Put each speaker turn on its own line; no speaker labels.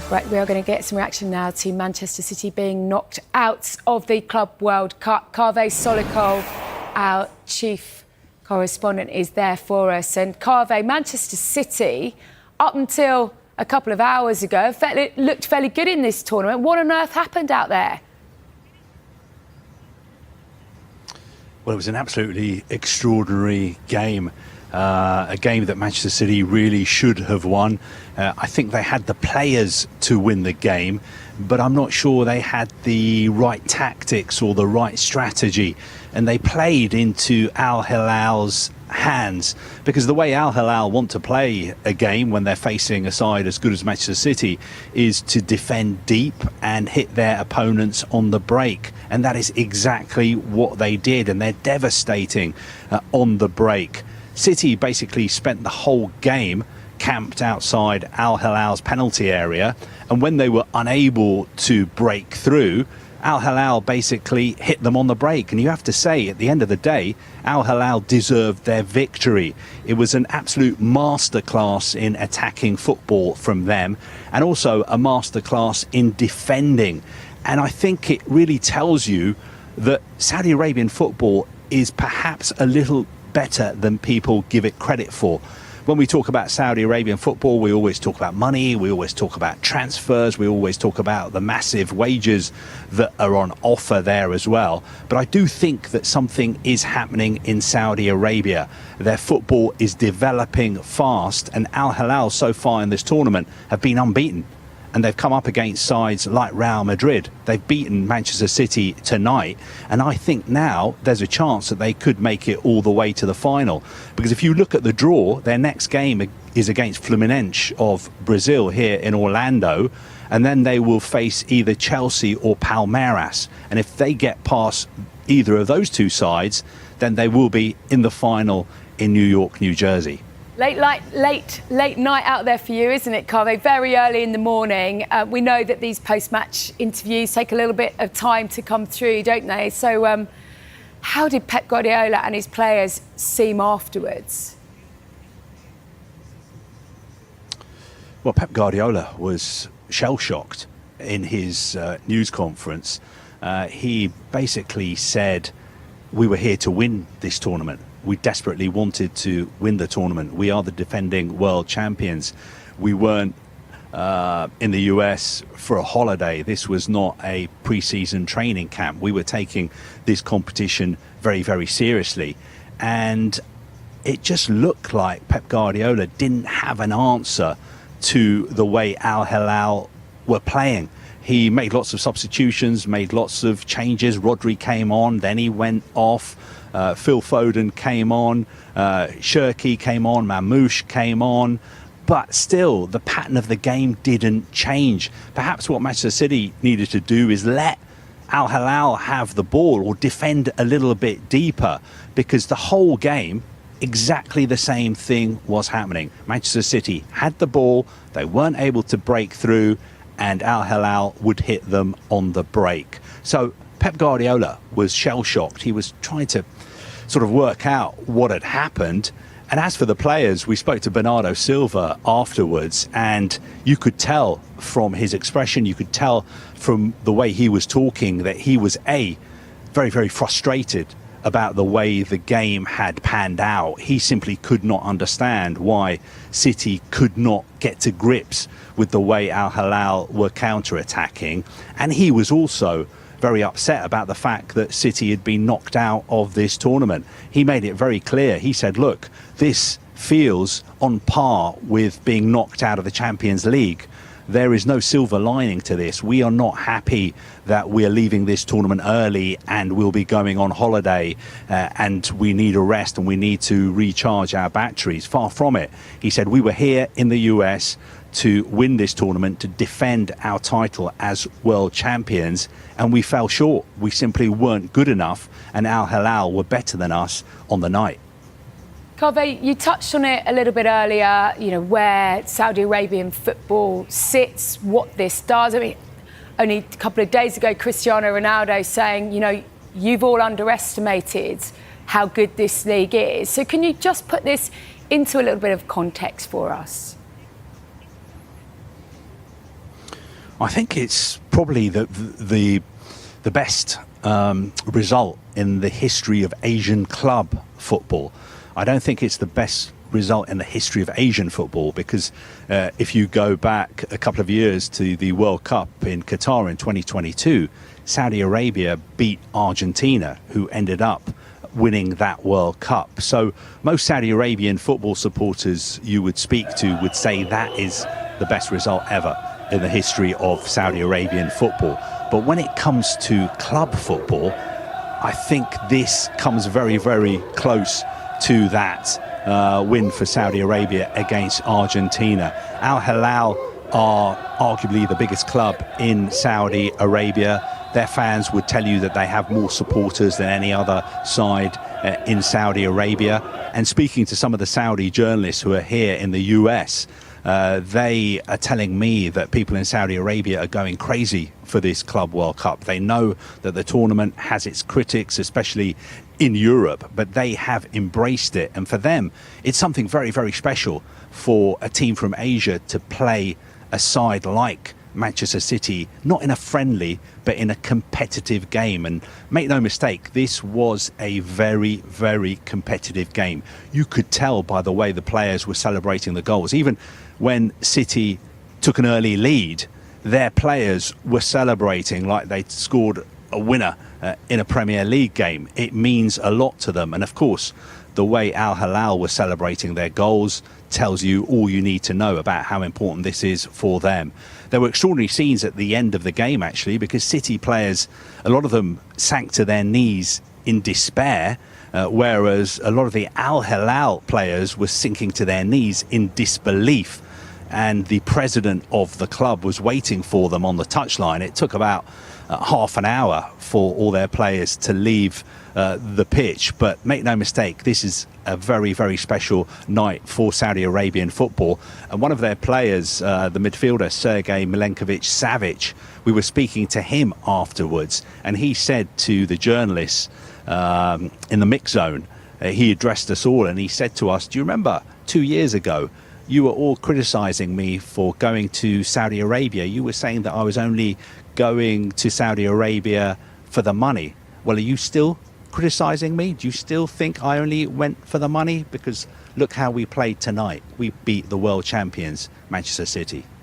Right, we are going to get some reaction now to Manchester City being knocked out of the Club World Cup. Kaveh Solikol, our chief correspondent, is there for us. And Kaveh, Manchester City, up until a couple of hours ago, looked fairly good in this tournament. What on earth happened out there?
Well, it was an absolutely extraordinary game. A game that Manchester City really should have won. I think they had the players to win the game, but I'm not sure they had the right tactics or the right strategy. And they played into Al Hilal's hands, because the way Al Hilal want to play a game when they're facing a side as good as Manchester City is to defend deep and hit their opponents on the break. And that is exactly what they did, and they're devastating on the break. City basically spent the whole game camped outside Al Hilal's penalty area, and when they were unable to break through, Al Hilal basically hit them on the break. And you have to say, at the end of the day, Al Hilal deserved their victory. It was an absolute masterclass in attacking football from them, and also a masterclass in defending. And I think it really tells you that Saudi Arabian football is perhaps a little better than people give it credit for. When we talk about Saudi Arabian football, we always talk about money, we always talk about transfers, we always talk about the massive wages that are on offer there as well. But I do think that something is happening in Saudi Arabia. Their football is developing fast, and Al Hilal so far in this tournament have been unbeaten. And they've come up against sides like Real Madrid. They've beaten Manchester City tonight. And I think now there's a chance that they could make it all the way to the final. Because if you look at the draw, their next game is against Fluminense of Brazil here in Orlando. And then they will face either Chelsea or Palmeiras. And if they get past either of those two sides, then they will be in the final in New York, New Jersey.
Late night out there for you, isn't it, Kaveh? Very early in the morning. We know that these post-match interviews take a little bit of time to come through, don't they? So how did Pep Guardiola and his players seem afterwards?
Well, Pep Guardiola was shell-shocked in his news conference. He basically said, we were here to win this tournament. We desperately wanted to win the tournament. We are the defending world champions. We weren't in the US for a holiday. This was not a pre-season training camp. We were taking this competition very, very seriously. And it just looked like Pep Guardiola didn't have an answer to the way Al Hilal were playing. He made lots of substitutions, made lots of changes. Rodri came on, then he went off. Phil Foden came on, Shirky came on, Mamouche came on, but still the pattern of the game didn't change. Perhaps what Manchester City needed to do is let Al Hilal have the ball or defend a little bit deeper, because the whole game, exactly the same thing was happening. Manchester City had the ball, they weren't able to break through, and Al Hilal would hit them on the break. So Pep Guardiola was shell-shocked. He was trying to sort of work out what had happened. And as for the players, we spoke to Bernardo Silva afterwards, and you could tell from his expression, you could tell from the way he was talking that he was very, very frustrated about the way the game had panned out. He simply could not understand why City could not get to grips with the way Al Hilal were counter-attacking. And he was also very upset about the fact that City had been knocked out of this tournament. He made it very clear. He said, look, this feels on par with being knocked out of the Champions League. There is no silver lining to this. We are not happy that we are leaving this tournament early and we'll be going on holiday and we need a rest and we need to recharge our batteries. Far from it. He said, we were here in the US to win this tournament, to defend our title as world champions, and we fell short. We simply weren't good enough, and Al Hilal were better than us on the night.
Kaveh, you touched on it a little bit earlier, you know, where Saudi Arabian football sits, what this does. I mean, only a couple of days ago, Cristiano Ronaldo saying, you know, you've all underestimated how good this league is. So can you just put this into a little bit of context for us?
I think it's probably the best result in the history of Asian club football. I don't think it's the best result in the history of Asian football, because if you go back a couple of years to the World Cup in Qatar in 2022, Saudi Arabia beat Argentina, who ended up winning that World Cup. So most Saudi Arabian football supporters you would speak to would say that is the best result ever in the history of Saudi Arabian football. But when it comes to club football, I think this comes very, very close to that win for Saudi Arabia against Argentina. Al Hilal are arguably the biggest club in Saudi Arabia. Their fans would tell you that they have more supporters than any other side in Saudi Arabia. And speaking to some of the Saudi journalists who are here in the US, they are telling me that people in Saudi Arabia are going crazy for this Club World Cup. They know that the tournament has its critics, especially in Europe, but they have embraced it. And for them, it's something very, very special for a team from Asia to play a side like Manchester City, not in a friendly, but in a competitive game. And make no mistake, this was a very, very competitive game. You could tell by the way the players were celebrating the goals. Even when City took an early lead, their players were celebrating like they'd scored a winner in a Premier League game. It means a lot to them. And of course, the way Al Hilal were celebrating their goals tells you all you need to know about how important this is for them. There were extraordinary scenes at the end of the game, actually, because City players, a lot of them sank to their knees in despair, whereas a lot of the Al Hilal players were sinking to their knees in disbelief. And the president of the club was waiting for them on the touchline. It took about half an hour for all their players to leave the pitch. But make no mistake, this is a very, very special night for Saudi Arabian football. And one of their players, the midfielder Sergei Milenkovic-Savic, we were speaking to him afterwards, and he said to the journalists in the mix zone, he addressed us all and he said to us, do you remember 2 years ago you were all criticizing me for going to Saudi Arabia? You were saying that I was only going to Saudi Arabia for the money. Well, are you still criticizing me? Do you still think I only went for the money? Because look how we played tonight. We beat the world champions, Manchester City.